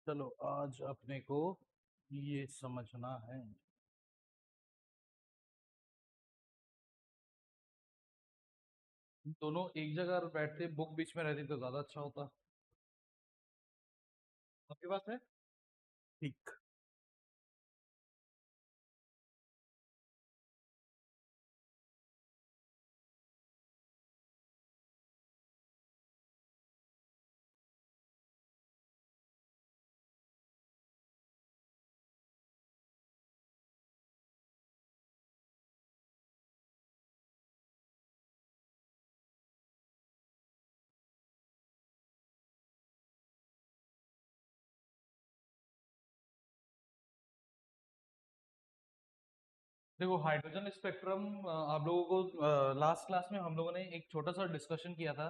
चलो आज अपने को ये समझना है। दोनों एक जगह बैठते, बुक बीच में रहती तो ज्यादा अच्छा होता। आपके पास है? ठीक। देखो, हाइड्रोजन स्पेक्ट्रम आप लोगों को लास्ट क्लास में हम लोगों ने एक छोटा सा डिस्कशन किया था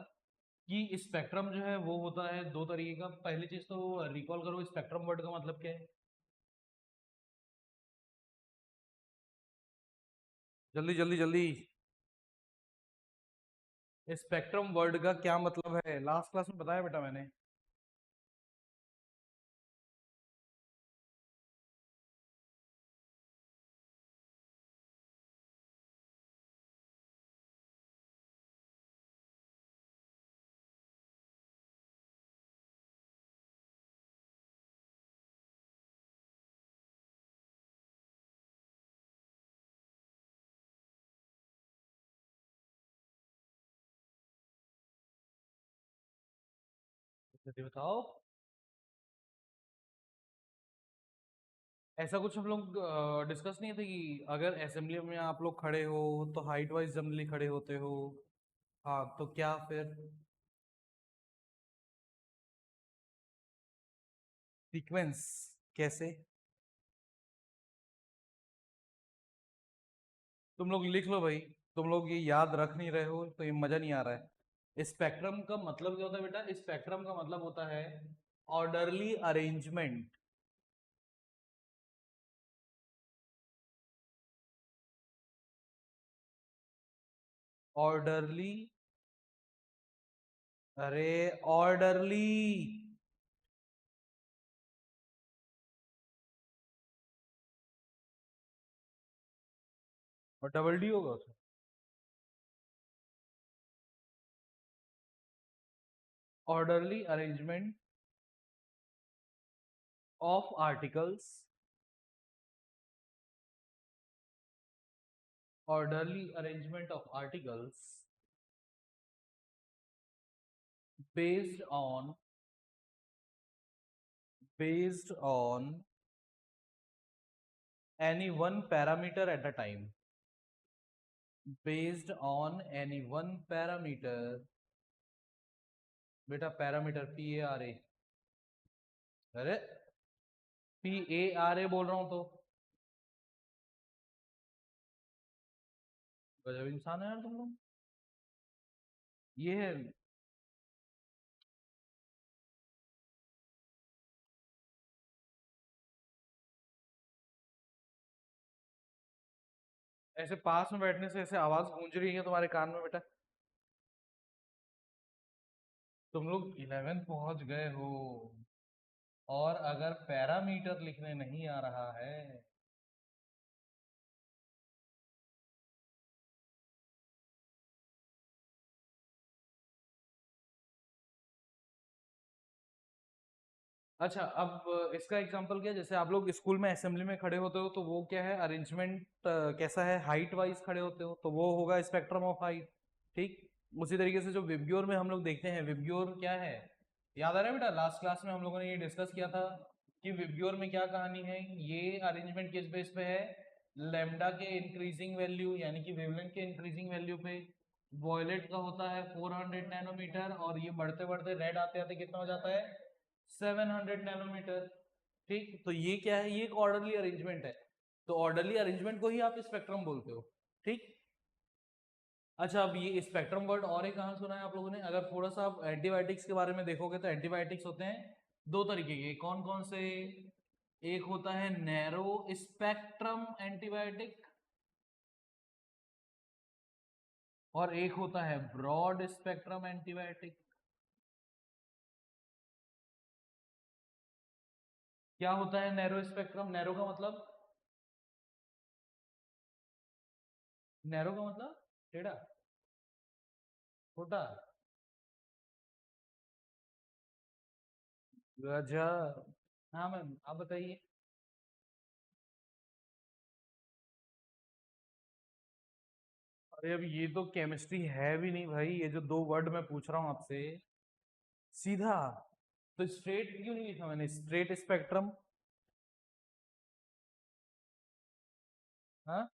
कि स्पेक्ट्रम जो है वो होता है दो तरीके का। पहली चीज तो रिकॉल करो, स्पेक्ट्रम वर्ड का मतलब क्या है? जल्दी जल्दी जल्दी। स्पेक्ट्रम वर्ड का क्या मतलब है? लास्ट क्लास में बताया बेटा मैंने। जल्दी बताओ। ऐसा कुछ हम लोग डिस्कस नहीं थे कि अगर असेंबली में आप लोग खड़े हो तो हाइट वाइज जनरली खड़े होते हो? हाँ, तो क्या फिर सीक्वेंस कैसे? तुम लोग लिख लो भाई। तुम लोग ये याद रख नहीं रहे हो तो ये मजा नहीं आ रहा है। स्पेक्ट्रम का मतलब क्या होता है बेटा? स्पेक्ट्रम का मतलब होता है ऑर्डरली अरेंजमेंट। ऑर्डरली। अरे, ऑर्डरली। और डबल डी होगा उसमें। Orderly arrangement of articles. orderly arrangement of articles based on based on any one parameter at a time. Based on any one parameter। बेटा पैरामीटर PARA। अरे, PARA बोल रहा हूं तो। गजब इंसान है यार तुम लोग। ये है। ऐसे पास में बैठने से ऐसे आवाज गूंज रही है तुम्हारे कान में बेटा। तुम लोग 11th पहुंच गए हो और अगर पैरामीटर लिखने नहीं आ रहा है। अच्छा, अब इसका एग्जांपल क्या है? जैसे आप लोग स्कूल में असेंबली में खड़े होते हो तो वो क्या है अरेंजमेंट? कैसा है? हाइट वाइज खड़े होते हो तो वो होगा स्पेक्ट्रम ऑफ हाइट। ठीक। उसी तरीके से जो विब्ग्योर में हम लोग देखते हैं, विब्ग्योर क्या है? याद आ रहा है बेटा? लास्ट क्लास में हम लोगों ने ये डिस्कस किया था कि विब्ग्योर में क्या कहानी है। ये अरेंजमेंट किस बेस पे है? लेमडा के इंक्रीजिंग वैल्यू यानी कि वेवलेंथ के इंक्रीजिंग वैल्यू पे। वॉयलेट का होता है 400 नैनोमीटर और ये बढ़ते बढ़ते रेड आते आते कितना हो जाता है? 700 नैनोमीटर। ठीक, तो ये क्या है? ये एक ऑर्डरली अरेंजमेंट है। तो ऑर्डरली अरेंजमेंट को ही आप स्पेक्ट्रम बोलते हो। ठीक। अच्छा, अब ये स्पेक्ट्रम वर्ड और एक कहाँ सुना है आप लोगों ने? अगर थोड़ा सा आप एंटीबायोटिक्स के बारे में देखोगे तो एंटीबायोटिक्स होते हैं दो तरीके के। कौन कौन से? एक होता है नैरो स्पेक्ट्रम एंटीबायोटिक और एक होता है ब्रॉड स्पेक्ट्रम एंटीबायोटिक। क्या होता है नैरो स्पेक्ट्रम? नैरो का मतलब, नैरो का मतलब टेढ़ा, छोटा। गजब। हाँ मैम, आप बताइए। अरे अब ये तो केमिस्ट्री है भी नहीं भाई, ये जो दो वर्ड मैं पूछ रहा हूँ आपसे, सीधा। तो स्ट्रेट क्यों नहीं लिखा मैंने, स्ट्रेट स्पेक्ट्रम? हाँ,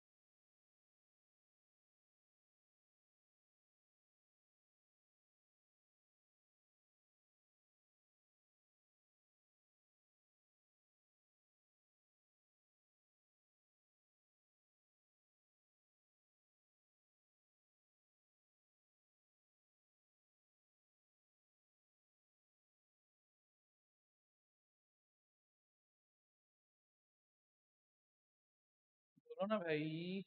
बोलो ना भाई।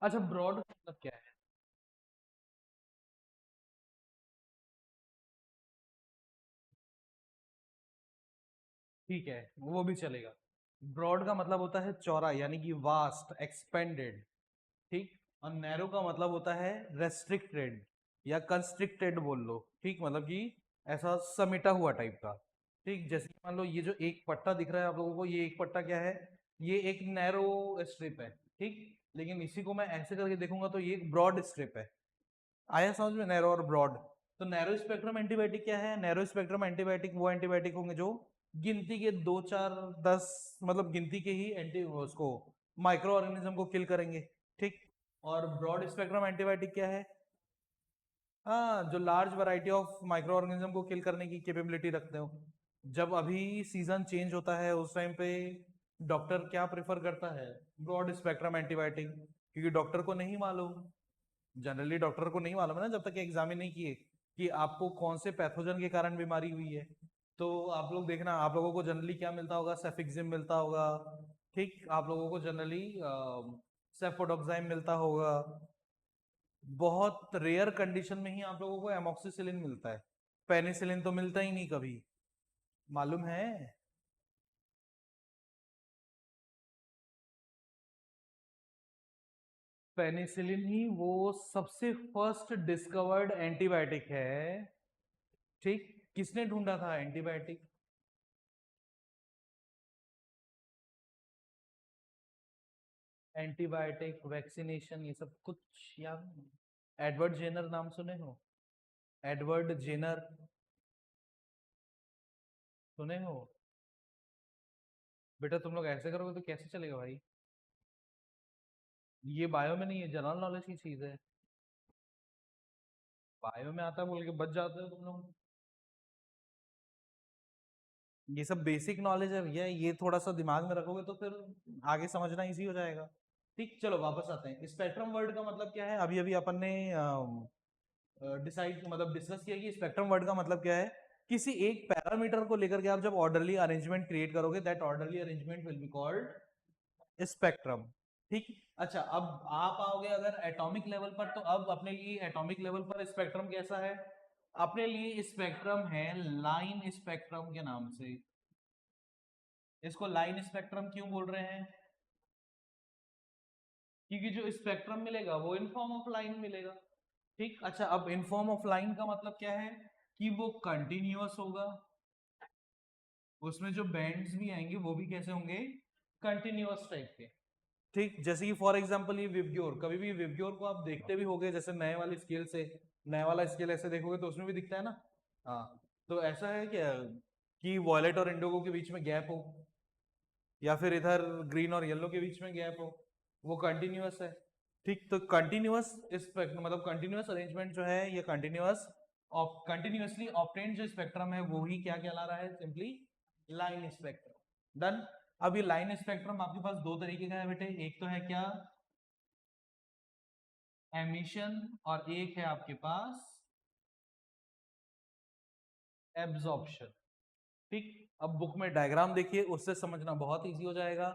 अच्छा, ब्रॉड मतलब क्या है? ठीक है, वो भी चलेगा। ब्रॉड का मतलब होता है चौड़ा, यानी कि वास्ट, एक्सपेंडेड। ठीक। और नैरो का मतलब होता है रेस्ट्रिक्टेड या कंस्ट्रिक्टेड बोल लो। ठीक, मतलब कि ऐसा समेटा हुआ टाइप का। ठीक, जैसे कि मान लो ये जो एक पट्टा दिख रहा है आप लोगों को, ये एक पट्टा क्या है? ये एक नैरो स्ट्रिप है। ठीक। लेकिन इसी को मैं ऐसे करके देखूंगा तो ये एक ब्रॉड स्ट्रिप है। आया समझ में, नैरो और ब्रॉड? तो नैरो स्पेक्ट्रम एंटीबायोटिक क्या है? नैरो स्पेक्ट्रम एंटीबायोटिक वो एंटीबायोटिक होंगे जो गिनती के 2 4 10, मतलब गिनती के ही एंटी उसको माइक्रो ऑर्गेनिज्म को किल करेंगे। ठीक। और ब्रॉड स्पेक्ट्रम एंटीबायोटिक क्या है? हाँ, जो large variety of micro organism को किल करने की कैपेबिलिटी रखते हो। जब अभी सीजन चेंज होता है उस टाइम पे डॉक्टर क्या प्रेफर करता है? ब्रॉड स्पेक्ट्रम एंटीबायोटिक, क्योंकि डॉक्टर को नहीं मालूम, जनरली डॉक्टर को नहीं मालूम है ना, जब तक एग्जामिन नहीं किए कि आपको कौन से पैथोजन के कारण बीमारी हुई है। तो आप लोग देखना, आप लोगों को जनरली क्या मिलता होगा? सेफिक्सिम मिलता होगा। ठीक, आप लोगों को जनरली सेफोडोक्साइम मिलता होगा। बहुत रेयर कंडीशन में ही आप लोगों को एमोक्सिसिलिन मिलता है। पेनिसिलिन तो मिलता ही नहीं कभी, मालूम है? पेनिसिलिन ही वो सबसे फर्स्ट डिस्कवर्ड एंटीबायोटिक है। ठीक। किसने ढूंढा था एंटीबायोटिक? एंटीबायोटिक, वैक्सीनेशन, ये सब कुछ याद नहीं? एडवर्ड जेनर नाम सुने हो? एडवर्ड जेनर, सुने हो? बेटा तुम लोग ऐसे करोगे तो कैसे चलेगा भाई? ये बायो में नहीं है, जनरल नॉलेज की चीज है। बायो में आता है बोल के बच जाते हो तुम लोग। ये सब बेसिक नॉलेज है भैया, ये थोड़ा सा दिमाग में रखोगे तो फिर आगे समझना इजी हो जाएगा। ठीक, चलो वापस आते हैं। स्पेक्ट्रम वर्ड का मतलब क्या है? अभी अभी अपन ने डिसाइड मतलब डिस्कस किया कि स्पेक्ट्रम वर्ड का मतलब क्या है। किसी एक पैरामीटर को लेकर के आप जब ऑर्डरली अरेंजमेंट क्रिएट करोगे, that orderly arrangement will be called spectrum. ठीक। अच्छा, अब आप आओगे अगर एटॉमिक लेवल पर, तो अब अपने लिए एटॉमिक लेवल पर स्पेक्ट्रम कैसा है? अपने लिए स्पेक्ट्रम है लाइन स्पेक्ट्रम के नाम से। इसको लाइन स्पेक्ट्रम क्यों बोल रहे हैं? क्योंकि जो स्पेक्ट्रम मिलेगा वो इन फॉर्म ऑफ लाइन मिलेगा। ठीक। अच्छा, अब इन फॉर्म ऑफ लाइन का मतलब क्या है? कि वो कंटिन्यूअस होगा, उसमें जो बैंड्स भी आएंगे वो भी कैसे होंगे? कंटिन्यूअस टाइप के। ठीक, जैसे कि फॉर एग्जांपल ये विबग्योर, कभी भी विबग्योर को आप देखते भी होगे, जैसे नए वाली स्केल से, नया वाला स्केल ऐसे देखोगे तो उसमें भी दिखता है ना। हाँ। तो ऐसा है क्या कि वॉयलेट और इंडिगो के बीच में गैप हो, या फिर इधर ग्रीन और येलो के बीच में गैप हो, वो कंटिन्यूअस है। ठीक, तो कंटिन्यूअस इस मतलब कंटिन्यूअस अरेंजमेंट जो है, ये कंटिन्यूअस कंटिन्यूअसली ऑप्टेन्ड जो स्पेक्ट्रम है वो ही क्या कहला रहा है? Simply line spectrum. डन। अब ये लाइन स्पेक्ट्रम आपके पास दो तरीके का है बेटे, एक तो है क्या? एमिशन, और एक है आपके पास एब्जॉर्प्शन। ठीक। अब बुक में डायग्राम देखिए, उससे समझना बहुत इजी हो जाएगा।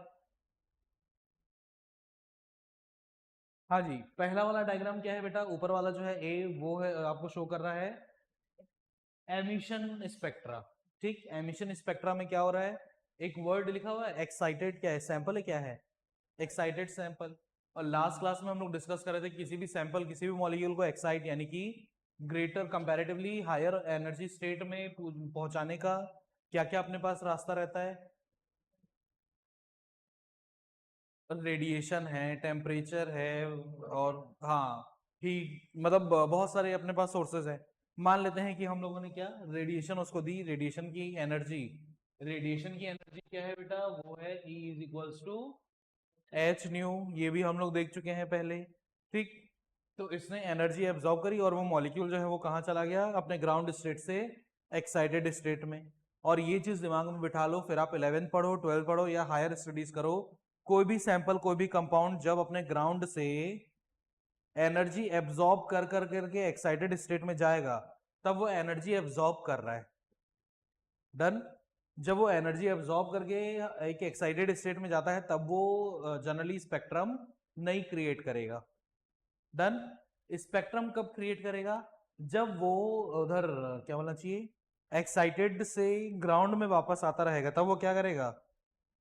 हाँ जी, पहला वाला डायग्राम क्या है बेटा? ऊपर वाला जो है ए, वो है आपको शो कर रहा है एमिशन स्पेक्ट्रा। ठीक, एमिशन स्पेक्ट्रा में क्या हो रहा है? एक वर्ड लिखा हुआ है एक्साइटेड, क्या है? सैंपल है, क्या है? Excited sample. और लास्ट क्लास में हम लोग डिस्कस कर रहे थे किसी भी सैंपल, किसी भी मॉलिक्यूल को एक्साइट यानी कि greater comparatively higher energy state में पहुंचाने का क्या क्या अपने पास रास्ता रहता है? रेडिएशन है, टेम्परेचर है, और हाँ हीट, मतलब बहुत सारे अपने पास सोर्सेज हैं। मान लेते हैं कि हम लोगों ने क्या रेडिएशन उसको दी, रेडिएशन की एनर्जी क्या है बेटा? वो है E is equals to h nu. ये भी हम लोग देख चुके हैं पहले। ठीक, तो इसने एनर्जी एब्जॉर्ब करी और वो मॉलिक्यूल जो है वो कहाँ चला गया? अपने ग्राउंड स्टेट से एक्साइटेड स्टेट में। और ये चीज दिमाग में बिठा लो, फिर आप 11th पढ़ो, 12th पढ़ो या हायर स्टडीज करो, कोई भी सैंपल, कोई भी कंपाउंड जब अपने ग्राउंड से एनर्जी एब्जॉर्ब कर कर करके एक्साइटेड स्टेट में जाएगा, तब वो एनर्जी एब्जॉर्ब कर रहा है। डन। जब वो एनर्जी एब्जॉर्ब करके एक एक्साइटेड स्टेट में जाता है, तब वो जनरली स्पेक्ट्रम नहीं क्रिएट करेगा। डन। स्पेक्ट्रम कब क्रिएट करेगा? जब वो उधर क्या बोलना चाहिए, एक्साइटेड से ग्राउंड में वापस आता रहेगा, तब वो क्या करेगा?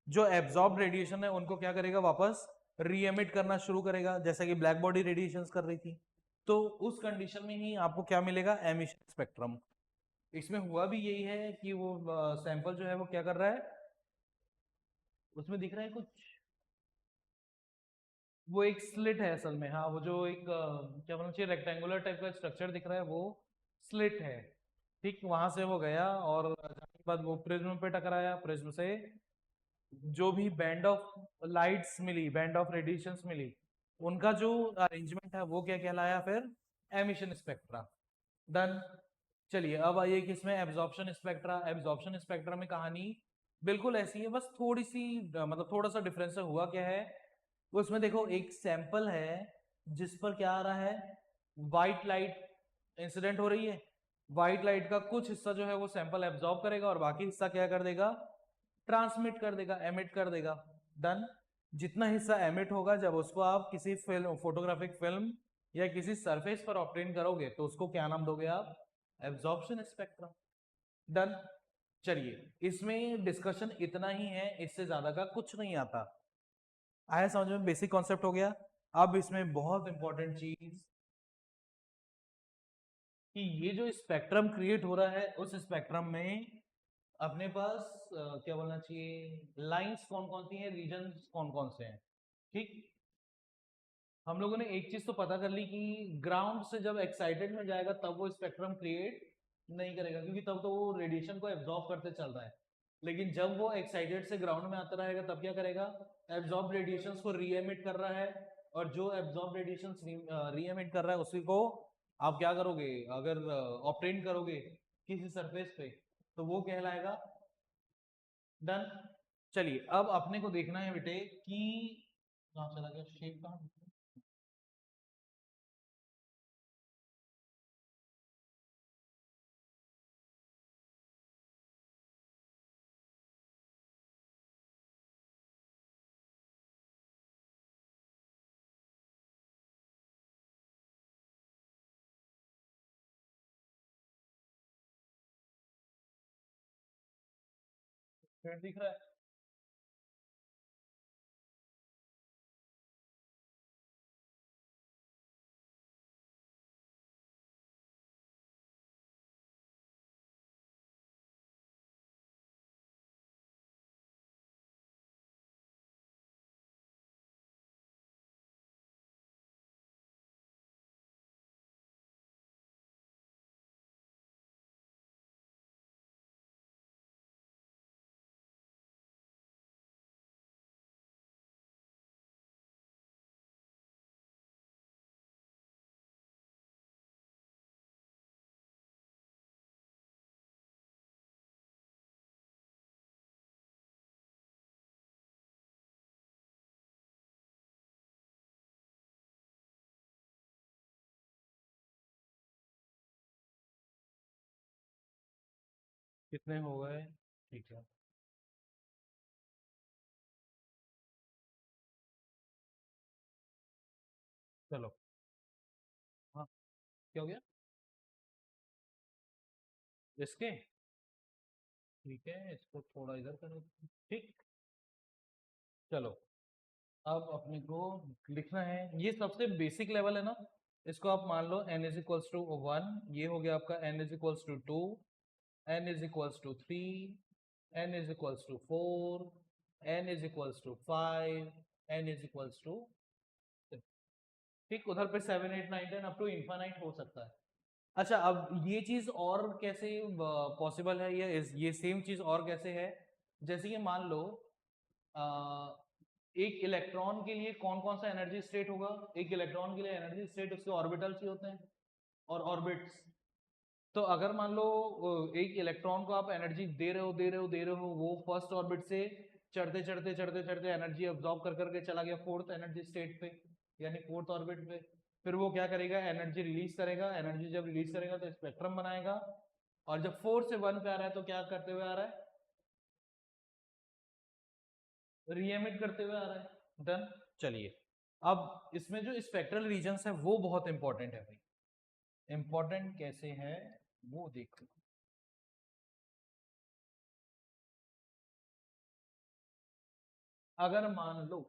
जो एब्जॉर्ब रेडिएशन है उनको क्या करेगा? वापस री एमिट करना शुरू करेगा, जैसा कि ब्लैक बॉडी रेडिएशन कर रही थी। तो उस कंडीशन में ही आपको क्या मिलेगा? Emission spectrum. इसमें हुआ भी यही है कि वो सैंपल जो है वो क्या कर रहा है, उसमें दिख रहा है कुछ, वो एक स्लिट है असल में। हाँ, वो जो एक क्या बोलना चाहिए, रेक्टेंगुलर टाइप का स्ट्रक्चर दिख रहा है, वो स्लिट है। ठीक, वहां से वो गया और जाने के बाद वो प्रिज्म पे टकराया, प्रिज्म से जो भी बैंड ऑफ लाइट्स मिली, बैंड ऑफ रेडिएशंस मिली, उनका जो अरेंजमेंट है वो क्या कहलाया फिर? Emission spectra. डन। चलिए अब आइए कि इसमें एब्जॉर्प्शन स्पेक्ट्रा। एब्जॉर्प्शन स्पेक्ट्रा में कहानी बिल्कुल ऐसी है, बस थोड़ी सी मतलब थोड़ा सा डिफरेंस है। हुआ क्या है, उसमें देखो एक सैंपल है जिस पर क्या आ रहा है, व्हाइट लाइट इंसिडेंट हो रही है। व्हाइट लाइट का कुछ हिस्सा जो है वो सैंपल एब्जॉर्ब करेगा और बाकी हिस्सा क्या कर देगा? ट्रांसमिट कर देगा, एमिट कर देगा। डन। जितना हिस्सा एमिट होगा, जब उसको आप किसी फिल्म, फोटोग्राफिक फिल्म या किसी सरफेस पर ऑब्टेन करोगे, तो उसको क्या नाम दोगे आप? Absorption spectrum. डन। चलिए इसमें डिस्कशन इतना ही है, इससे ज्यादा का कुछ नहीं आता। आया समझ में? बेसिक कॉन्सेप्ट हो गया। अब इसमें बहुत इंपॉर्टेंट चीज कि ये जो स्पेक्ट्रम क्रिएट हो रहा है, उस स्पेक्ट्रम में अपने पास क्या बोलना चाहिए, लाइंस कौन कौन सी हैं, रीजन्स कौन कौन से हैं। ठीक, हम लोगों ने एक चीज तो पता कर ली कि ग्राउंड से जब एक्साइटेड में जाएगा तब वो स्पेक्ट्रम क्रिएट नहीं करेगा, क्योंकि तब तो वो रेडिएशन को एब्जॉर्ब करते चल रहा है। लेकिन जब वो एक्साइटेड से ग्राउंड में आता रहेगा, तब क्या करेगा? एब्जॉर्ब रेडिएशंस को री एमिट कर रहा है। और जो एब्जॉर्ब रेडिएशंस री एमिट कर रहा है, उसी को आप क्या करोगे, अगर ऑप्टेन करोगे किसी सरफेस पे, तो वो कहलाएगा। डन। चलिए अब अपने को देखना है बेटे कि कहाँ चला गया शेप, कहाँ? शेप दिख रहा है? कितने हो गए? ठीक है, चलो। हाँ, क्या हो गया इसके? ठीक है, इसको थोड़ा इधर करो। ठीक, चलो अब अपने को लिखना है, ये सबसे बेसिक लेवल है ना, इसको आप मान लो n इज इक्वल्स टू 1, ये हो गया आपका n is equals to 2, n is equals to 3, n is equals to 4, n is equals to 5, n is equals to, ठीक, उधर पे 7 8 9 10 अप टू इनफाइनाइट हो सकता है। अच्छा, अब ये चीज और कैसे पॉसिबल है, ये सेम चीज और कैसे है, जैसे कि मान लो अ, एक इलेक्ट्रॉन के लिए कौन कौन सा एनर्जी स्टेट होगा, एक इलेक्ट्रॉन के लिए एनर्जी स्टेट उसके ऑर्बिटल्स ही होते हैं और ऑर्बिट्स। तो अगर मान लो एक इलेक्ट्रॉन को आप एनर्जी दे रहे हो, वो फर्स्ट ऑर्बिट से चढ़ते चढ़ते एनर्जी अब्सॉर्ब कर करके चला गया फोर्थ एनर्जी स्टेट पे, यानी फोर्थ ऑर्बिट पे, फिर वो क्या करेगा, एनर्जी रिलीज करेगा, एनर्जी जब रिलीज करेगा तो स्पेक्ट्रम बनाएगा, और जब 4 से 1 पे आ रहा है तो क्या करते हुए आ रहा है, रीएमिट करते हुए आ रहा है। डन। चलिए, अब इसमें जो स्पेक्ट्रल रीजन्स है वो बहुत इंपॉर्टेंट है भाई, इंपॉर्टेंट कैसे है वो देखो। अगर मान लो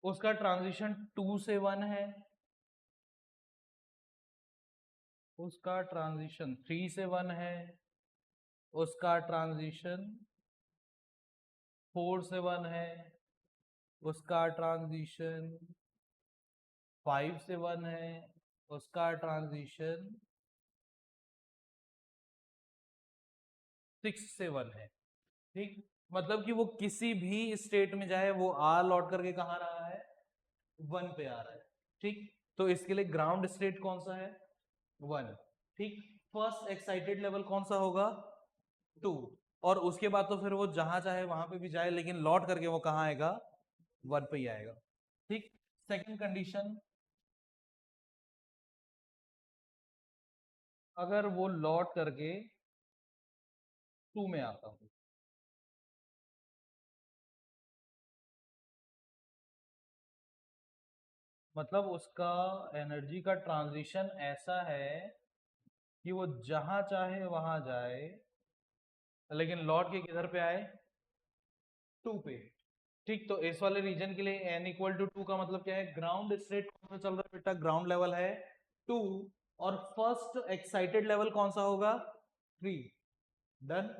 उसका ट्रांजिशन 2 से 1 है, उसका ट्रांजिशन 3 से 1 है, उसका ट्रांजिशन 4 से 1 है, उसका ट्रांजिशन 5 से 1 है, उसका ट्रांजिशन 6 से 1 है। ठीक, मतलब कि वो किसी भी स्टेट में जाए वो आ लौट करके कहाँ रहा है, 1 पे आ रहा है। ठीक, तो इसके लिए ग्राउंड स्टेट कौन सा है, 1। ठीक, फर्स्ट एक्साइटेड लेवल कौन सा होगा, 2, और उसके बाद तो फिर वो जहां चाहे वहां पे भी जाए, लेकिन लौट करके वो कहाँ आएगा, 1 पे ही आएगा। ठीक, सेकंड कंडीशन, अगर वो लौट करके 2 में आता हूं, मतलब उसका एनर्जी का ट्रांजिशन ऐसा है कि वो जहां चाहे वहां जाए, लेकिन लौट के किधर पे आए, 2 पे। ठीक, तो इस वाले रीजन के लिए n इक्वल टू 2 का मतलब क्या है, ग्राउंड स्टेट कौन सा चल रहा है बेटा, ग्राउंड लेवल है 2, और फर्स्ट एक्साइटेड लेवल कौन सा होगा, 3। डन।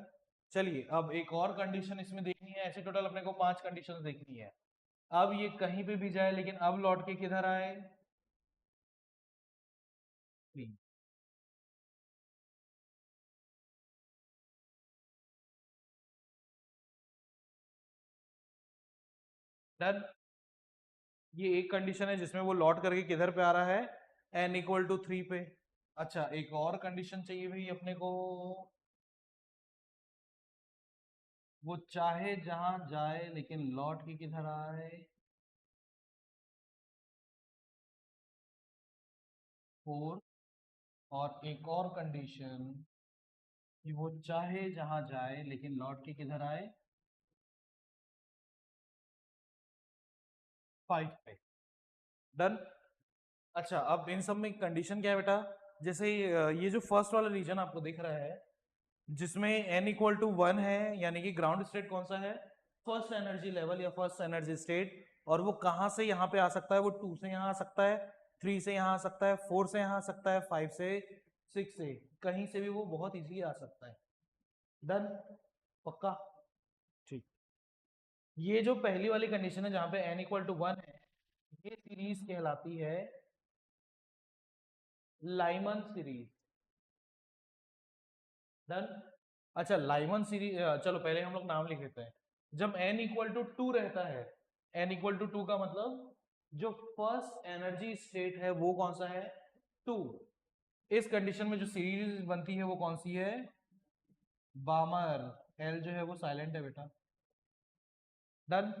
चलिए, अब एक और कंडीशन इसमें देखनी है, ऐसे टोटल अपने को 5 कंडीशन देखनी है। अब ये कहीं पे भी जाए लेकिन अब लौट के किधर आए, 3। डन। ये एक कंडीशन है जिसमें वो लौट करके किधर पे आ रहा है, n इक्वल टू 3 पे। अच्छा, एक और कंडीशन चाहिए भाई अपने को, वो चाहे जहां जाए लेकिन लौट के किधर आ रहा है, 4। और एक और कंडीशन कि वो चाहे जहां जाए लेकिन लौट के किधर आए, 5 पे। डन। अच्छा, अब इन सब में कंडीशन क्या है बेटा, जैसे ये जो फर्स्ट वाला रीजन आपको दिख रहा है जिसमें n इक्वल टू 1 है, यानी कि ग्राउंड स्टेट कौन सा है, फर्स्ट एनर्जी लेवल या फर्स्ट एनर्जी स्टेट, और वो कहां से यहां पे आ सकता है, वो 2 से यहां आ सकता है, 3 से यहां आ सकता है, 4 से यहां आ सकता है, 5 से, 6 से, कहीं से भी वो बहुत इजीली आ सकता है। डन। पक्का। ठीक, ये जो पहली वाली कंडीशन है जहां पे n इक्वल टू 1 है, ये सीरीज कहलाती है लाइमन सीरीज। डन। अच्छा, लाइमन सीरीज, चलो पहले हम लोग नाम लिख लेते हैं। जब n इक्वल टू 2 रहता है, n इक्वल टू 2 का मतलब जो फर्स्ट एनर्जी स्टेट है वो कौन सा है, 2। इस कंडीशन में जो सीरीज बनती है वो कौन सी है, बामर। एल जो है वो साइलेंट है बेटा। डन।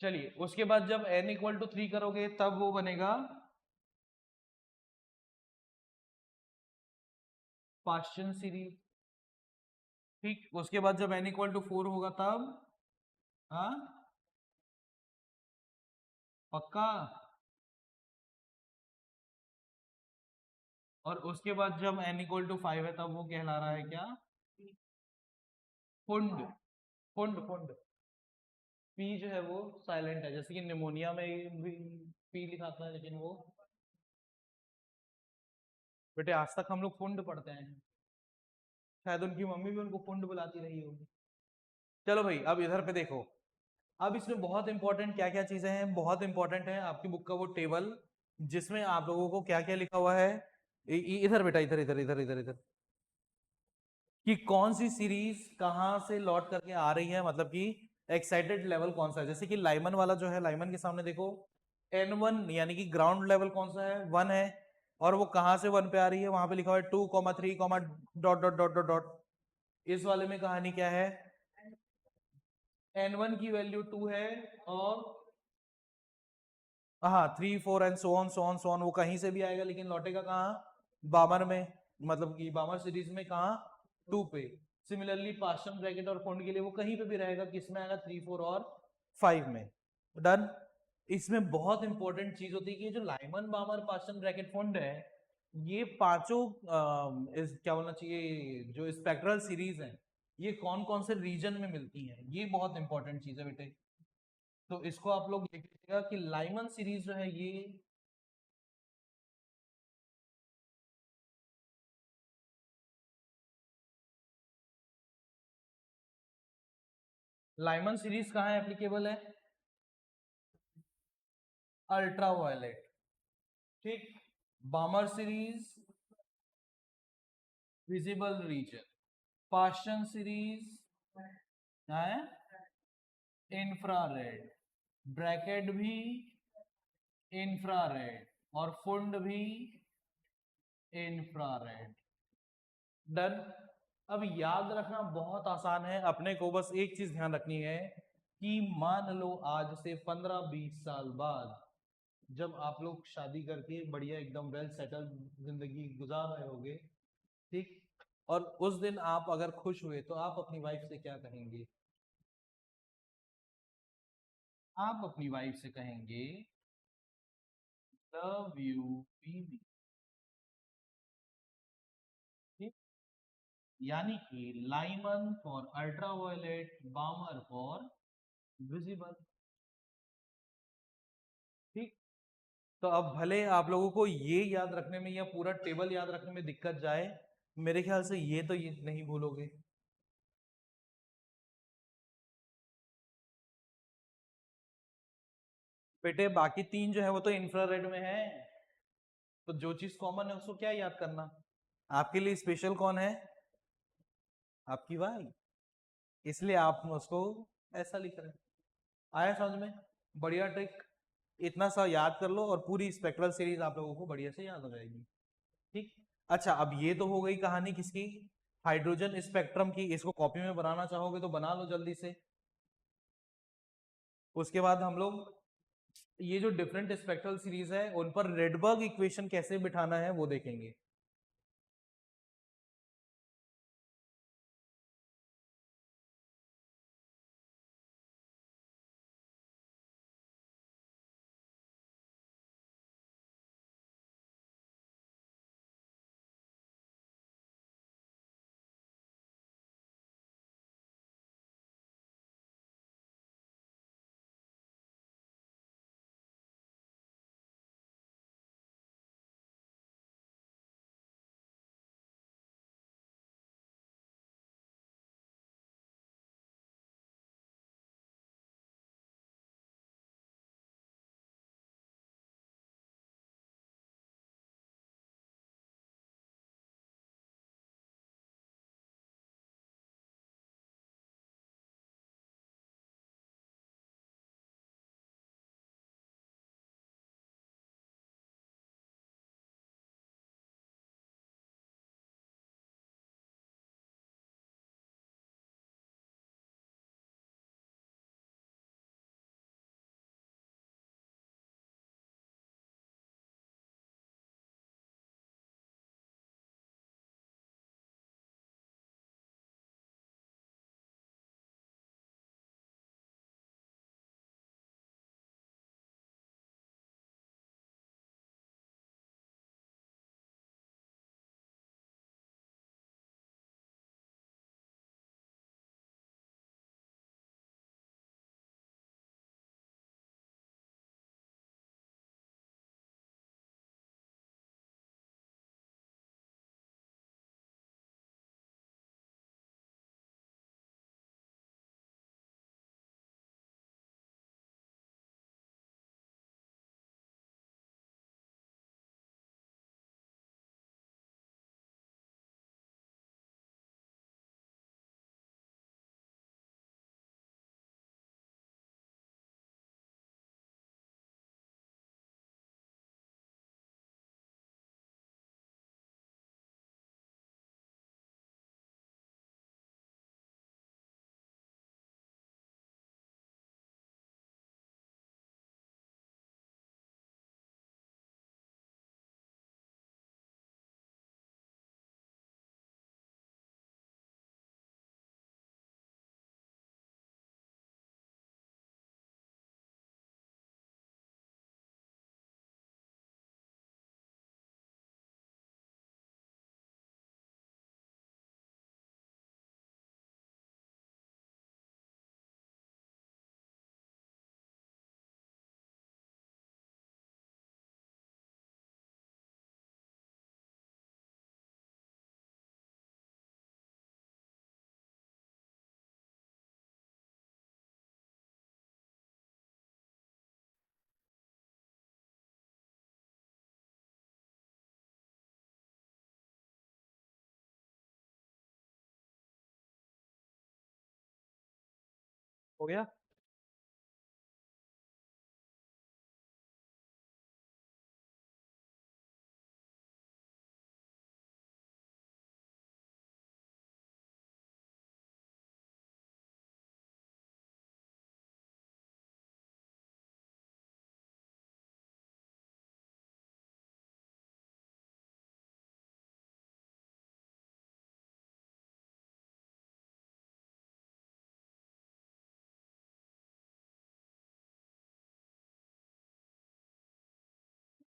चलिए, उसके बाद जब n इक्वल टू 3 करोगे तब वो बनेगा पाश्चन सीरीज। ठीक, उसके बाद जब n इक्वल टू 4 होगा तब, हाँ पक्का। और उसके बाद जब n इक्वल टू 5 है तब वो कहला रहा है क्या? फुंड। फुंड। पी जो है वो साइलेंट है, जैसे कि निमोनिया में भी पी लिखा था, लेकिन वो, बेटे आज तक हम लोग फुंड पढ़ते हैं, शायद उनकी मम्मी भी उनको फुंड बुलाती रही होगी। चलो भाई, अब इधर पे देखो। अब इसमें बहुत इंपॉर्टेंट क्या क्या चीजें हैं, बहुत इंपॉर्टेंट है आपकी बुक का वो टेबल, जिसमें आप लोगों को क्या क्या लिखा हुआ है। इधर बेटा, इधर इधर इधर इधर इधर, कि कौन सी सीरीज कहां से लौट करके आ रही है, मतलब कि एक्साइटेड लेवल कौन सा है। जैसे कि लाइमन वाला जो है, लाइमन के सामने देखो N1, यानी कि ग्राउंड लेवल कौन सा है, 1 है। और वो कहां से 1 पे आ रही है, वहां पे लिखा हुआ है 2,3, dot dot dot dot dot. इस वाले में कहानी क्या है, N1 की वैल्यू 2 है, और हाँ 3, 4 एंड सो ऑन, वो कहीं से भी आएगा, लेकिन लौटेगा कहाँ, बामर में, मतलब कि बामर सीरीज में कहाँ, 2 पे। सिमिलरली पास्टम ब्रैकेट और फंड के लिए वो कहीं पे भी रहेगा, किसमें आएगा, 3, 4 और 5 में। डन। इसमें बहुत इंपॉर्टेंट चीज होती है कि जो लाइमन बामर पास्टम ब्रैकेट फंड है, ये पांचों क्या बोलना चाहिए, जो स्पेक्ट्रल सीरीज है, ये कौन कौन से रीजन में मिलती हैं, ये बहुत इंपॉर्टेंट चीज है बेटे। तो इसको आप लोग देखिएगा कि लाइमन सीरीज जो है ये, लाइमन सीरीज कहाँ एप्लीकेबल है, अल्ट्रावायलेट। ठीक, बामर सीरीज विजिबल रीजन, पाश्चन सीरीज है इंफ्रारेड, ब्रैकेट भी इंफ्रारेड, और फुंड भी इंफ्रारेड। डन। अब याद रखना बहुत आसान है, अपने को बस एक चीज ध्यान रखनी है कि मान लो आज से 15-20 साल बाद, जब आप लोग शादी करके बढ़िया एकदम वेल सेटल्ड जिंदगी गुजार रहे होगे, ठीक, और उस दिन आप अगर खुश हुए तो आप अपनी वाइफ से क्या कहेंगे, आप अपनी वाइफ से कहेंगे लव यू बेबी। ठीक, यानी कि Lyman for ultraviolet, बामर for visible. ठीक, तो अब भले आप लोगों को ये याद रखने में या पूरा टेबल याद रखने में दिक्कत जाए, मेरे ख्याल से ये तो ये नहीं भूलोगे। बेटे बाकी 3 जो है वो तो इंफ्रारेड में है, तो जो चीज कॉमन है उसको क्या याद करना। आपके लिए स्पेशल कौन है, आपकी वाइफ, इसलिए आप उसको ऐसा लिख रहे हैं। आया समझ में, बढ़िया ट्रिक। इतना सा याद कर लो और पूरी स्पेक्ट्रल सीरीज आप लोगों को बढ़िया से याद हो जाएगी। ठीक। अच्छा, अब ये तो हो गई कहानी किसकी, हाइड्रोजन स्पेक्ट्रम की। इसको कॉपी में बनाना चाहोगे तो बना लो जल्दी से। उसके बाद हम लोग ये जो डिफरेंट स्पेक्ट्रल सीरीज है उन पर रेडबर्ग इक्वेशन कैसे बिठाना है वो देखेंगे। हो गया।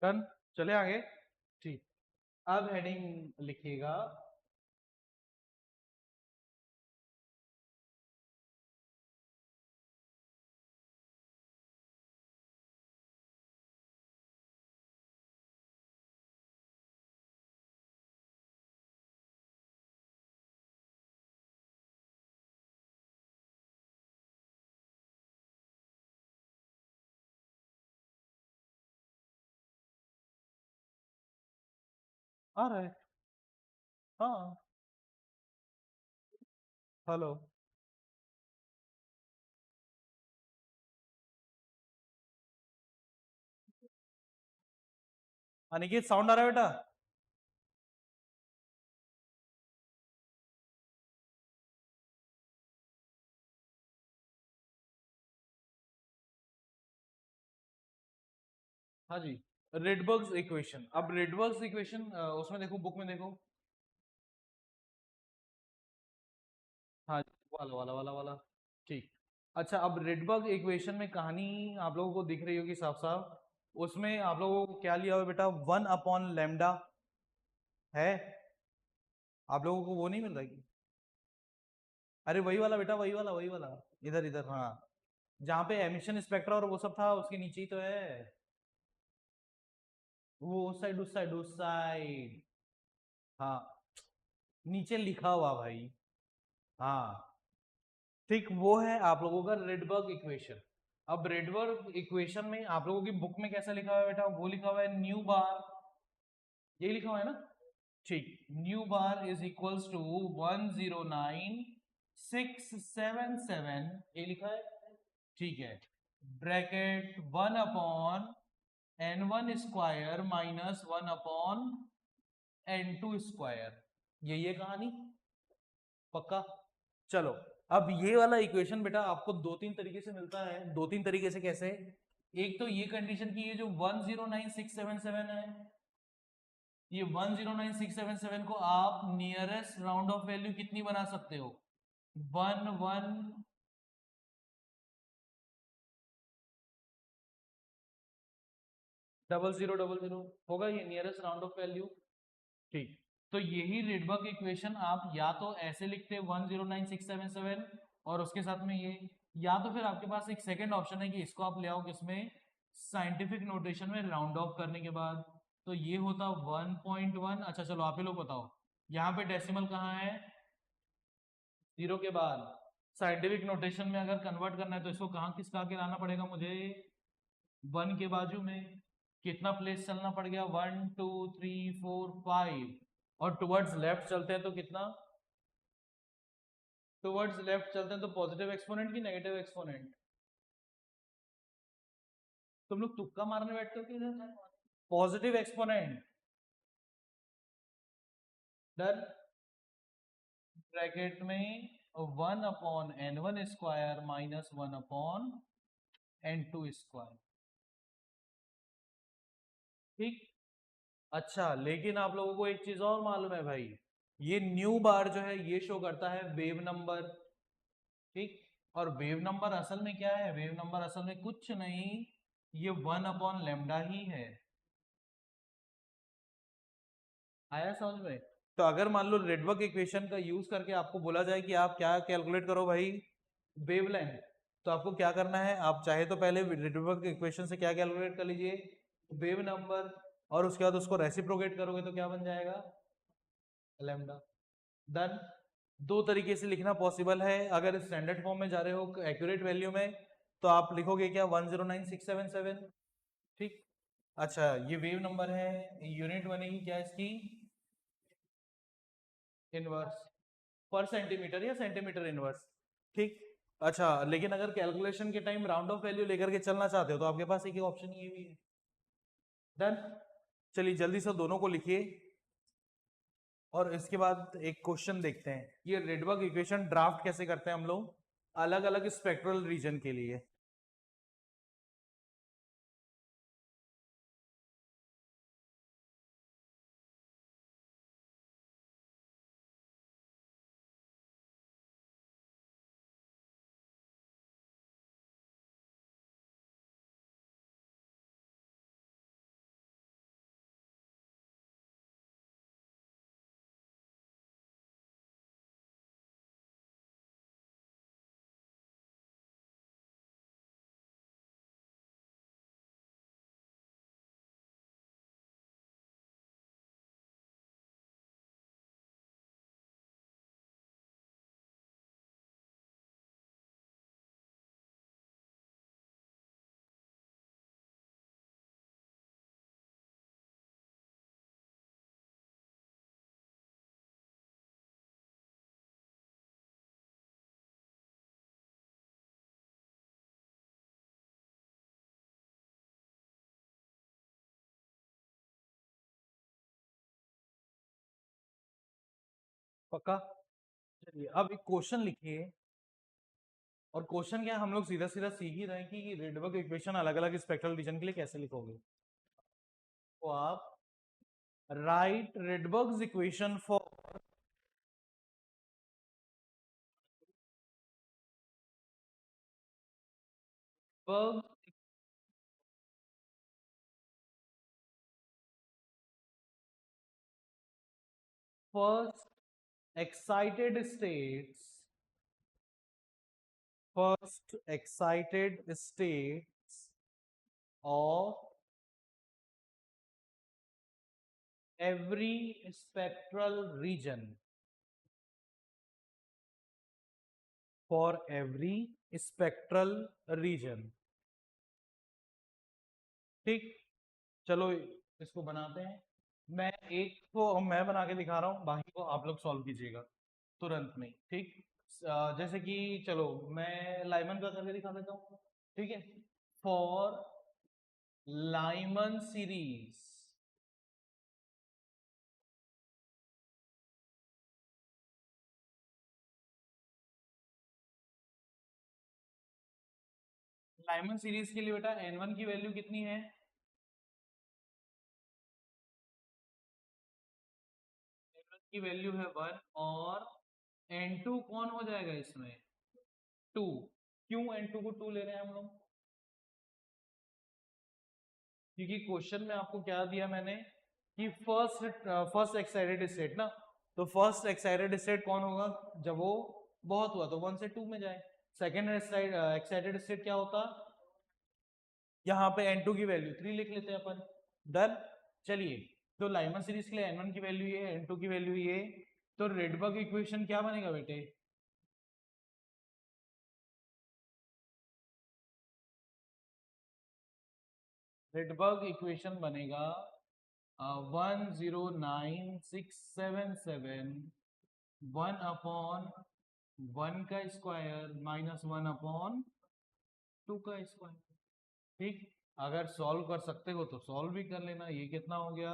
डन, चले आगे। ठीक, अब हेडिंग लिखिएगा। आ रहा है। हाँ। हेलो। अनिकेत, साउंड आ रहा है बेटा? हाँ जी। रेडबर्ग्स इक्वेशन, अब रेडबर्ग्स इक्वेशन उसमें देखो, बुक में देखो। हाँ जी, वाला वाला वाला वाला। ठीक। अच्छा, अब रेडबर्ग इक्वेशन में कहानी आप लोगों को दिख रही होगी साफ साफ। उसमें आप लोगों को क्या लिया हुआ है बेटा? 1/λ है। आप लोगों को वो नहीं मिल रहा है कि? अरे वही वाला बेटा, वही वाला, वही वाला। इधर इधर, हाँ। जहाँ पे एमिशन स्पेक्ट्रा और वो सब था, उसके नीचे ही तो है। वो उस साइड, उस साइड, उस साइड। हाँ, नीचे लिखा हुआ भाई। हाँ, ठीक, वो है आप लोगों का रेडबर्ग इक्वेशन। अब रेडबर्ग इक्वेशन में आप लोगों की बुक में कैसा लिखा हुआ है बेटा? वो लिखा हुआ है न्यू बार, यही लिखा हुआ है ना? ठीक, nu bar is equals to 109,677, ये लिखा है। ठीक है। Bracket 1/n1 square minus 1/n2 square, यही है कहानी। पक्का? चलो, अब ये वाला इक्वेशन बेटा आपको दो तीन तरीके से मिलता है। दो तीन तरीके से कैसे? एक तो ये कंडीशन की, ये जो 109,677 है, ये 109,677 को आप नियरेस्ट राउंड ऑफ वैल्यू कितनी बना सकते हो? 1 1 0000 होगा ये नियरेस्ट राउंड ऑफ वैल्यू। ठीक, तो यही रेडबर्ग इक्वेशन आप या तो ऐसे लिखते 109,677 और उसके साथ में ये, या तो फिर आपके पास एक सेकंड ऑप्शन है कि इसको आप ले आओ किसमें, साइंटिफिक नोटेशन में राउंड ऑफ करने के बाद। तो ये होता 1.1। अच्छा चलो, आप ही लोग बताओ, यहाँ पे डेसिमल कहाँ है? जीरो के बाद। साइंटिफिक नोटेशन में अगर कन्वर्ट करना है तो इसको कहाँ किसका आगे लाना पड़ेगा मुझे? 1 के बाजू में। कितना प्लेस चलना पड़ गया? 1 2 3 4 5। और टुवर्ड्स लेफ्ट चलते हैं तो कितना? टुवर्ड्स लेफ्ट चलते हैं तो पॉजिटिव एक्सपोनेंट की नेगेटिव एक्सपोनेंट? तुम लोग तुक्का मारने बैठते हो कि? Positive exponent. डन। ब्रैकेट में 1/n1 square minus 1/n2 square. ठीक। अच्छा, लेकिन आप लोगों को एक चीज और मालूम है भाई, ये न्यू बार जो है ये शो करता है वेव नंबर। ठीक। और वेव नंबर असल में क्या है? वेव नंबर असल में कुछ नहीं, ये 1/λ ही है। आया समझ में? तो अगर मान लो रेडबर्ग इक्वेशन का यूज करके आपको बोला जाए कि आप क्या कैलकुलेट करो भाई, वेवलेंथ, तो आपको क्या करना है? आप चाहे तो पहले रेडबर्ग इक्वेशन से क्या कैलकुलेट कर लीजिए, वेव नंबर, और उसके बाद उसको रेसिप्रोकेट करोगे तो क्या बन जाएगा? लैम्डा। डन। दो तरीके से लिखना पॉसिबल है। अगर स्टैंडर्ड फॉर्म में जा रहे हो एक्यूरेट वैल्यू में, तो आप लिखोगे क्या? 109,677। ठीक। अच्छा, ये वेव नंबर है, यूनिट बनेगी क्या इसकी? इनवर्स पर सेंटीमीटर या सेंटीमीटर इनवर्स। ठीक। अच्छा, लेकिन अगर कैलकुलेशन के टाइम राउंड ऑफ वैल्यू लेकर के चलना चाहते हो तो आपके पास एक ही ऑप्शन ये भी है। डन। चलिए जल्दी से दोनों को लिखिए और इसके बाद एक क्वेश्चन देखते हैं। ये रेडबर्ग इक्वेशन ड्राफ्ट कैसे करते हैं हम लोग अलग अलग स्पेक्ट्रल रीजन के लिए। पक्का। चलिए अब एक क्वेश्चन लिखिए और क्वेश्चन क्या है, हम लोग सीधा सीधा सीख ही रहे हैं कि रेडबर्ग इक्वेशन अलग अलग स्पेक्ट्रल रीजन के लिए कैसे लिखोगे। तो आप right रेडबर्ग्स equation for first excited states first excited states of every spectral region for every spectral region। ठीक, चलो इसको बनाते हैं। मैं एक को मैं बना के दिखा रहा हूँ, बाकी को आप लोग सॉल्व कीजिएगा तुरंत में। ठीक, जैसे कि चलो मैं लाइमन का करके दिखा देता हूँ। ठीक है, for Lyman series Lyman series के लिए बेटा n1 की वैल्यू कितनी है? n1 की वैल्यू है 1 और n2 कौन हो जाएगा इसमें? 2। क्यों n2 को 2 ले रहे हैं हम लोग? क्योंकि क्वेश्चन में आपको क्या दिया मैंने कि फर्स्ट एक्साइटेड स्टेट ना, तो फर्स्ट एक्साइटेड स्टेट कौन होगा जब वो बहुत हुआ तो 1 से 2 में जाए। सेकेंड एक्साइटेड स्टेट क्या होता, यहाँ पे n2 की वैल्यू 3 लिख लेते हैं अपन। डन। चलिए, तो लाइमन सीरीज के लिए n1 की वैल्यू ये, n2 की वैल्यू ये, तो रेडबर्ग इक्वेशन क्या बनेगा बेटे? रेडबर्ग इक्वेशन बनेगा 109,677 1/1 का स्क्वायर माइनस 1/2 का स्क्वायर। ठीक, अगर सॉल्व कर सकते हो तो सॉल्व भी कर लेना। ये कितना हो गया?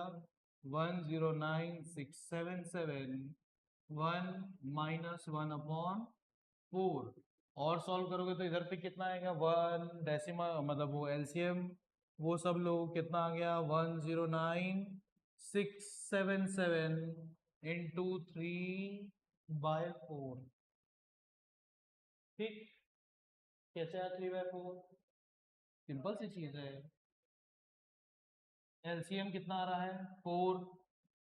109,677 1 माइनस 1/4। और सॉल्व करोगे तो इधर पे कितना आएगा? 1 डेसिमल मतलब वो एलसीएम, वो सब लोग कितना आ गया? 109,677 इंटू 3/4। ठीक, कैसे आया 3/4? सिंपल सी चीज है। एलसीएम कितना आ रहा है? 4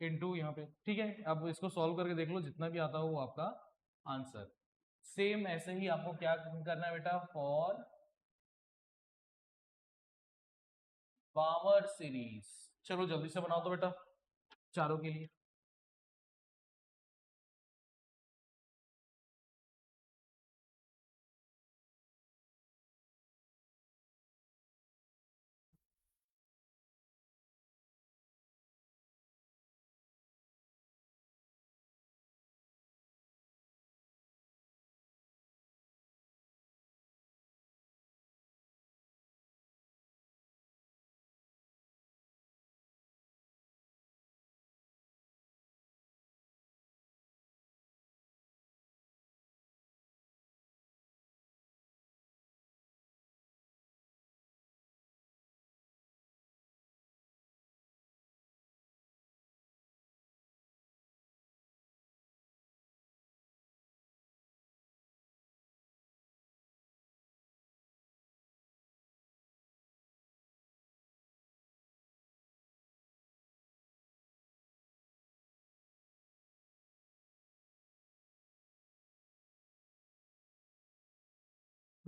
इंटू यहाँ पे। ठीक है, अब इसको सॉल्व करके देख लो, जितना भी आता हो वो आपका आंसर। सेम ऐसे ही आपको क्या करना है बेटा, फॉर पावर सीरीज। चलो जल्दी से बनाओ तो बेटा चारों के लिए।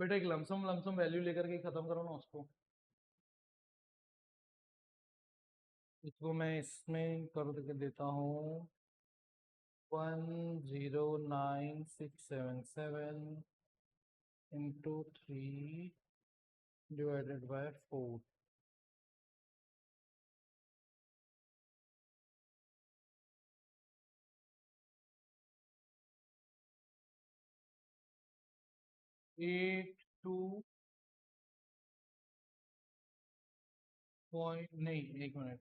बेटा एक लमसम लमसम वैल्यू लेकर के खत्म करो ना उसको। इसको मैं इसमें कर देता हूँ 109,677 into 3 divided by 4। Eight two point नहीं, एक मिनट,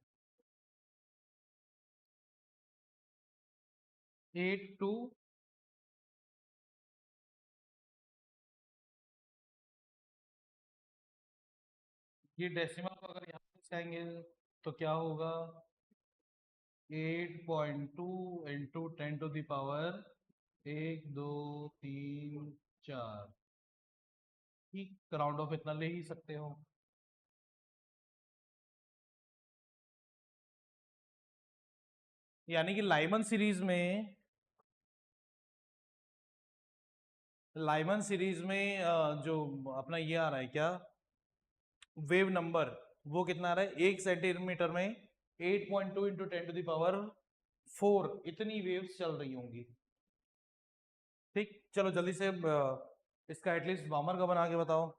82। ये डेसिमल को अगर यहाँ पे जाएंगे तो क्या होगा? 8.2 इंटू 10 टू द पावर 1 2 3 4। ठीक, राउंड ऑफ इतना ले ही सकते हो। यानी कि लाइमन सीरीज में जो अपना ये आ रहा है क्या, वेव नंबर, वो कितना आ रहा है 1 सेंटीमीटर में 8.2 इंटू 10 टू द पावर 4 इतनी वेव्स चल रही होंगी। ठीक, चलो जल्दी से इसका एटलीस्ट वार्मर का बना के बताओ।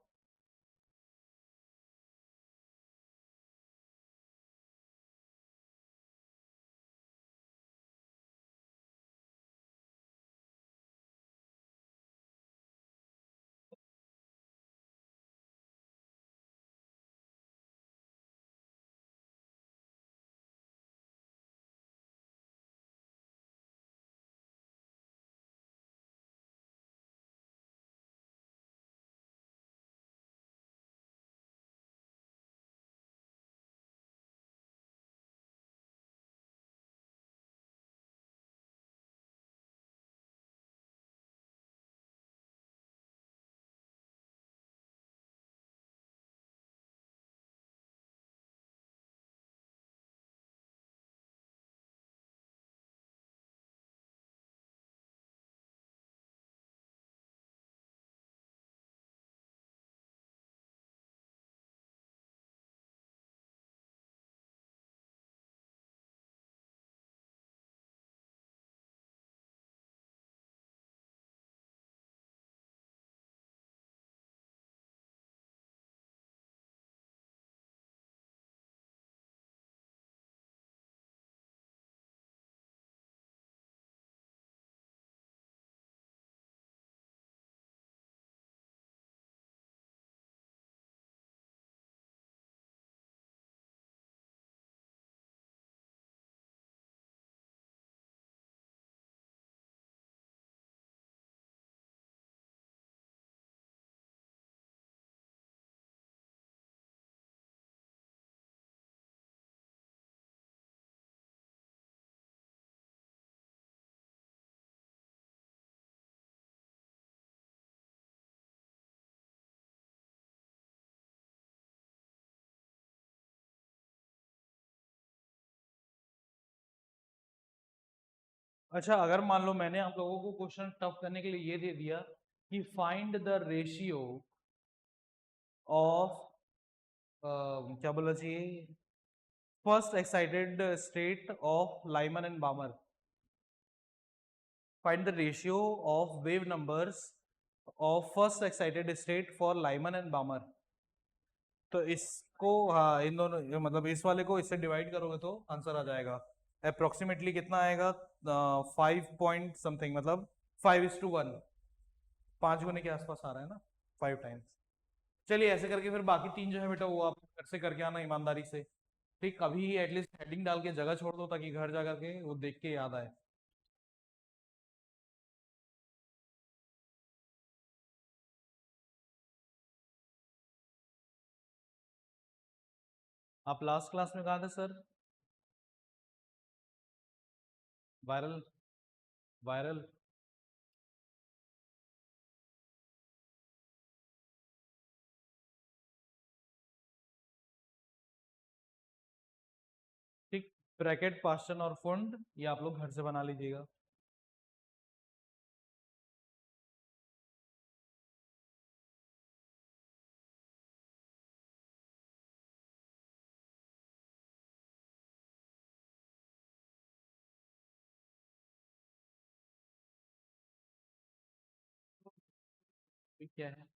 अच्छा, अगर मान लो मैंने आप लोगों को क्वेश्चन टफ करने के लिए ये दे दिया कि फाइंड द रेशियो ऑफ, क्या बोला चाहिए, first excited state of Lyman and Balmer, find the ratio of wave numbers of first excited state for Lyman and Balmer. तो इसको, हाँ, इन दोनों मतलब इस वाले को इससे डिवाइड करोगे तो आंसर आ जाएगा। अप्रोक्सीमेटली कितना आएगा? 5 पॉइंट समथिंग, मतलब 5:1, 5 गुने के आसपास आ रहा है ना, 5 टाइम्स। चलिए ऐसे करके फिर बाकी तीन जो है बेटा वो आप घर से करके आना ईमानदारी से। ठीक, अभी एटलीस्ट हेडिंग डाल के जगह छोड़ दो ताकि घर जा करके वो देख के याद आए। आप लास्ट क्लास में कहा थे सर? Viral, viral. ठीक, ब्रैकेट पास्टन और फुंड ये आप लोग घर से बना लीजिएगा। ये क्या है?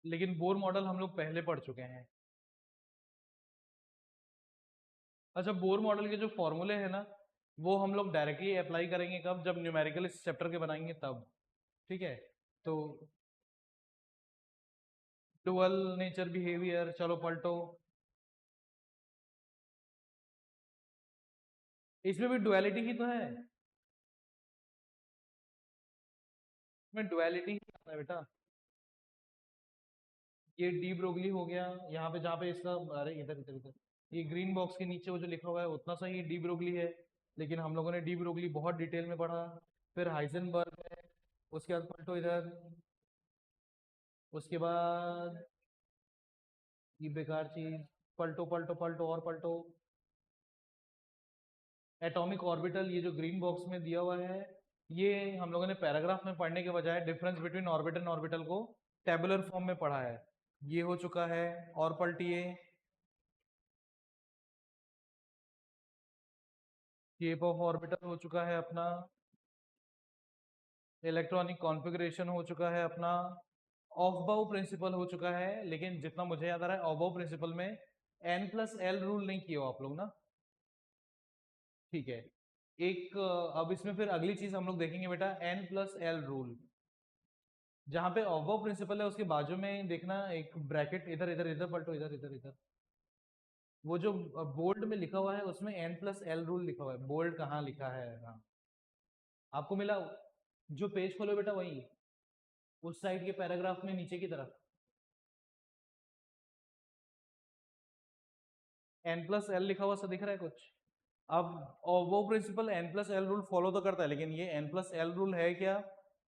लेकिन बोर मॉडल हम लोग पहले पढ़ चुके हैं। अच्छा, बोर मॉडल के जो फॉर्मूले हैं ना, वो हम लोग डायरेक्टली अप्लाई करेंगे कब? जब न्यूमेरिकल इस चैप्टर के बनाएंगे तब। ठीक है। तो डुअल नेचर बिहेवियर, चलो पलटो। इसमें भी डुअलिटी ही तो है। इसमें डुअलिटी ही आता है बेटा। ये डी ब्रोगली हो गया। यहाँ पे जहाँ पे इसका, अरे इधर इधर इधर, ये ग्रीन बॉक्स के नीचे वो जो लिखा हुआ है उतना सा ही डी ब्रोगली है। लेकिन हम लोगों ने डी ब्रोगली बहुत डिटेल में पढ़ा। फिर हाइजेनबर्ग है। उसके बाद पलटो इधर। उसके बाद ये बेकार चीज, पलटो पलटो पलटो और पलटो। एटॉमिक ऑर्बिटल, ये जो ग्रीन बॉक्स में दिया हुआ है, ये हम लोगों ने पैराग्राफ में पढ़ने के बजाय difference between orbital and orbital को टेबुलर फॉर्म में पढ़ा है। ये हो चुका है। और पलटिए। शेप ऑफ ऑर्बिटल हो चुका है अपना। इलेक्ट्रॉनिक कॉन्फ़िगरेशन हो चुका है अपना। ऑफ बाउ प्रिंसिपल हो चुका है। लेकिन जितना मुझे याद आ रहा है, ऑफ बाउ प्रिंसिपल में एन प्लस एल रूल नहीं किया हो आप लोग ना। ठीक है। एक अब इसमें फिर अगली चीज हम लोग देखेंगे बेटा, एन प्लस एल रूल। जहां पे ऑफ बाउ प्रिंसिपल है उसके बाजू में देखना एक ब्रैकेट, इधर इधर इधर पलटो, इधर इधर इधर। वो जो बोल्ड में लिखा हुआ है उसमें एन प्लस एल रूल लिखा हुआ है। बोल्ड कहाँ लिखा है? हाँ, आपको मिला? जो पेज खोलो बेटा वही, उस साइड के पैराग्राफ में नीचे की तरफ एन प्लस एल लिखा हुआ सा दिख रहा है कुछ? अब और वो principle n plus L rule follow तो करता है, लेकिन ये एन प्लस एल रूल है क्या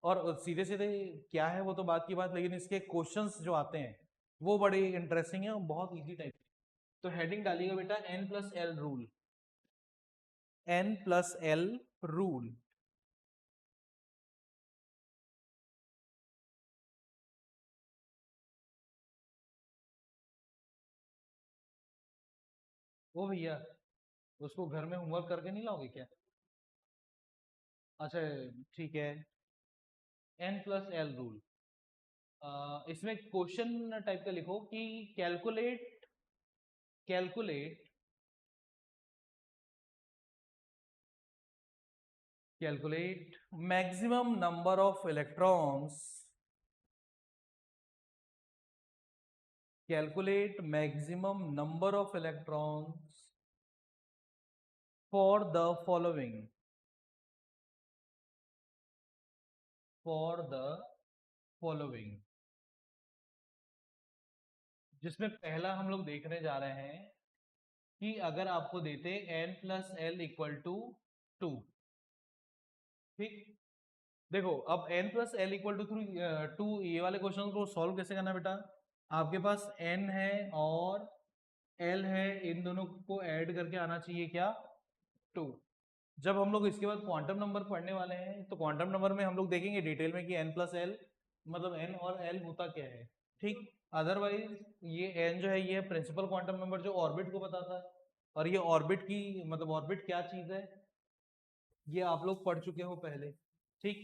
और सीधे सीधे क्या है वो तो बात की बात, लेकिन इसके क्वेश्चंस जो आते हैं वो बड़े इंटरेस्टिंग है और बहुत इजी टाइप। तो हेडिंग डालिएगा बेटा, N plus L rule. N plus L rule. ओ भैया, उसको घर में होमवर्क करके नहीं लाओगे क्या? अच्छा, ठीक है। एन प्लस एल रूल, इसमें क्वेश्चन टाइप का लिखो कि calculate, calculate, calculate maximum number of electrons, calculate maximum number of electrons for the following, for the following. जिसमें पहला हम लोग देखने जा रहे हैं कि अगर आपको देते n plus l equal to two. ठीक। देखो अब n plus l equal to two, ये वाले क्वेश्चन को सॉल्व कैसे करना है बेटा? आपके पास n है और l है, इन दोनों को ऐड करके आना चाहिए क्या? टू। जब हम लोग इसके बाद क्वांटम नंबर पढ़ने वाले हैं तो क्वांटम नंबर में हम लोग देखेंगे डिटेल में कि n प्लस एल मतलब n और l होता क्या है। ठीक। अदरवाइज ये n जो है ये प्रिंसिपल क्वांटम नंबर जो ऑर्बिट को बताता है। और ये ऑर्बिट की मतलब ऑर्बिट क्या चीज है ये आप लोग पढ़ चुके हो पहले। ठीक।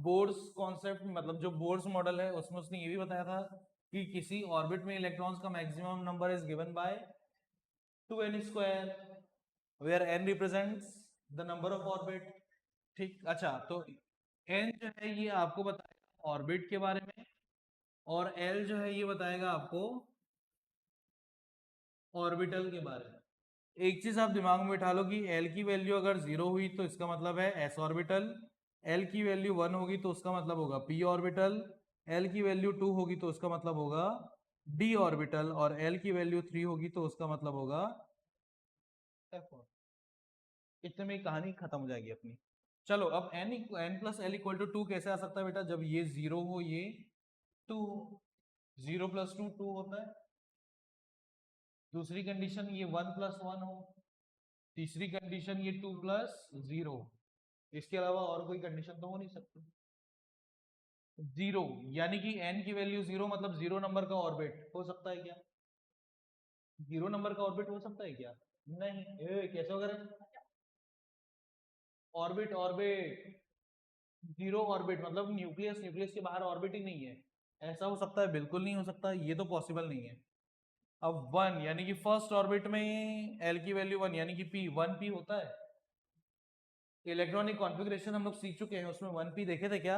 बोर्स कॉन्सेप्ट मतलब जो बोर्स मॉडल है उसमें उसने ये भी बताया था कि किसी ऑर्बिट में इलेक्ट्रॉन्स का maximum number is given by 2n square, where n represents the number of orbit. ठीक। अच्छा, तो n जो है ये आपको बताएगा ऑर्बिट के बारे में, और l जो है ये बताएगा आपको ऑर्बिटल के बारे में। एक चीज आप दिमाग में बिठा लो कि l की वैल्यू अगर 0 हुई तो इसका मतलब है s ऑर्बिटल, l की वैल्यू 1 होगी तो उसका मतलब होगा p ऑर्बिटल, l की वैल्यू 2 होगी तो उसका मतलब होगा d ऑर्बिटल, और l की वैल्यू 3 होगी तो उसका मतलब होगा f ऑर्बिटल। इतने में कहानी खत्म हो जाएगी अपनी। चलो अब n plus l equal to two कैसे आ सकता है बेटा? जब ये 0 हो ये 2 हो, 0 प्लस 2 2 होता है। दूसरी कंडीशन ये 1 प्लस 1 हो। तीसरी कंडीशन ये 2 प्लस 0। इसके अलावा और कोई कंडीशन तो हो नहीं सकती। जीरो, यानी कि n की वैल्यू 0 मतलब 0 नंबर का ऑर्बिट हो सकता है क्या? जीरो नंबर का ऑर्बिट हो सकता है क्या? नहीं। कैसे होगा? ऑर्बिट ऑर्बिट जीरो ऑर्बिट मतलब न्यूक्लियस न्यूक्लियस के बाहर ऑर्बिट ही नहीं है। ऐसा हो सकता है? बिल्कुल नहीं हो सकता, ये तो पॉसिबल नहीं है। अब वन यानी कि फर्स्ट ऑर्बिट में एल की वैल्यू वन यानी कि पी वन पी होता है। इलेक्ट्रॉनिक कॉन्फ़िगरेशन हम लोग सीख चुके हैं, उसमें वन पी देखे थे क्या?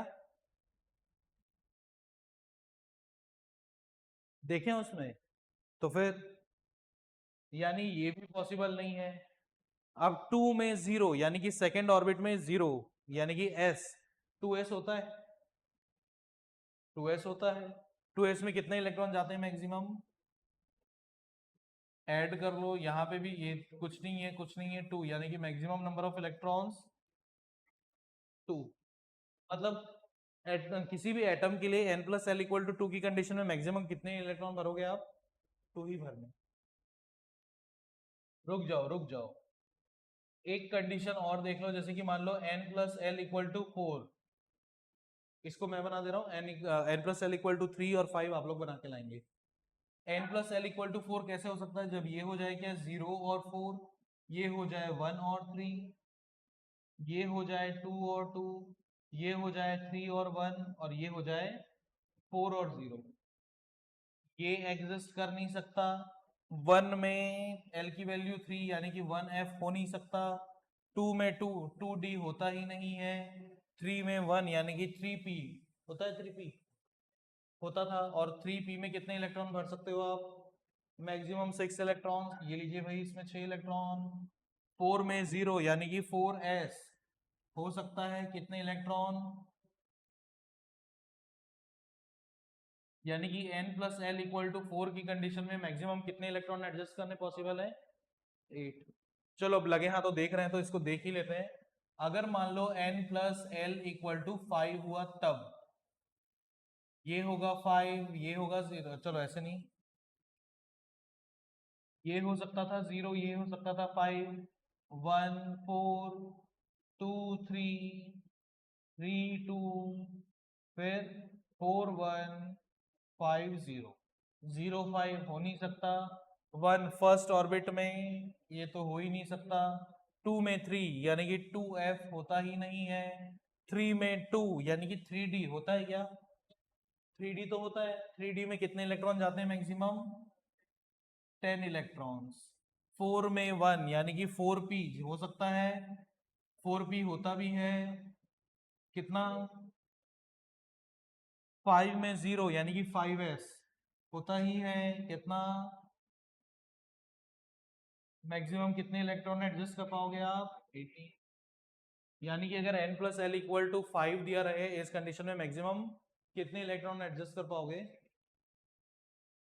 देखे हैं उसमें? तो फिर यानी ये भी पॉसिबल नहीं है। अब टू में जीरो यानी कि सेकेंड ऑर्बिट में जीरो यानी कि एस, टू एस होता है। टू एस होता है। टू एस में कितने इलेक्ट्रॉन जाते हैं मैक्सिमम? ऐड कर लो, यहाँ पे भी ये कुछ नहीं है कुछ नहीं है, टू यानी कि maximum number of electrons two. मतलब किसी भी एटम के लिए n plus l equal to two की कंडीशन में मैक्सिमम कितने इलेक्ट्रॉन भरोगे आप? टू ही भरने। रुक जाओ रुक जाओ, एक कंडीशन और देख लो, जैसे कि मान लो n plus l equal to four. इसको मैं बना दे रहा हूँ, n plus l equal to three और फाइव आप लोग बना के लाएंगे। N plus l equal to four कैसे हो सकता है? जब ये हो जाए क्या, जीरो और फोर, ये हो जाए वन और थ्री, ये हो जाए टू और टू, ये हो जाए थ्री और वन, और ये हो जाए फोर और जीरो। ये एग्जिस्ट कर नहीं सकता। वन में एल की वैल्यू थ्री यानी कि वन एफ हो नहीं सकता। टू में टू, टू डी होता ही नहीं है। थ्री में वन यानी कि थ्री पी होता है, थ्री पी होता था। और थ्री पी में कितने इलेक्ट्रॉन भर सकते हो आप? Maximum six electron. ये लीजिए भाई, इसमें छह इलेक्ट्रॉन। फोर में जीरो यानी कि फोर एस हो सकता है कितने इलेक्ट्रॉन? यानी कि n plus l equal to four की कंडीशन में मैक्सिमम कितने इलेक्ट्रॉन एडजस्ट करने पॉसिबल है? एट। चलो अब लगे हाँ तो देख रहे हैं तो इसको देख ही लेते हैं। अगर मान लो n plus l equal to five हुआ तब ये होगा फाइव, ये होगा जीरो। चलो ऐसे नहीं, ये हो सकता था जीरो, ये हो सकता था five, one four, two three, three two, फिर four one, five zero. Zero five हो नहीं सकता। वन फर्स्ट ऑर्बिट में ये तो हो ही नहीं सकता। टू में थ्री यानी कि टू एफ होता ही नहीं है। थ्री में टू यानी कि थ्री डी होता है क्या? थ्री डी तो होता है। थ्री डी में कितने इलेक्ट्रॉन जाते हैं मैक्सिमम? Ten electrons. फोर में वन यानी कि फोर पी हो सकता है। फोर पी होता भी है कितना? फाइव में जीरो यानी कि फाइव एस होता ही है कितना? मैक्सिमम कितने इलेक्ट्रॉन एडजस्ट कर पाओगे आप? 80। यानी कि अगर n plus l equal to five दिया रहे इस कंडीशन में मैक्सिमम कितने इलेक्ट्रॉन एडजस्ट कर पाओगे?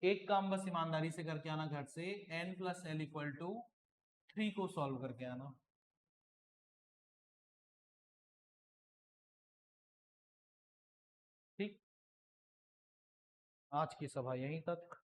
एक काम बस ईमानदारी से करके आना घर से, n plus l equal to three को सॉल्व करके आना। ठीक, आज की सभा यहीं तक।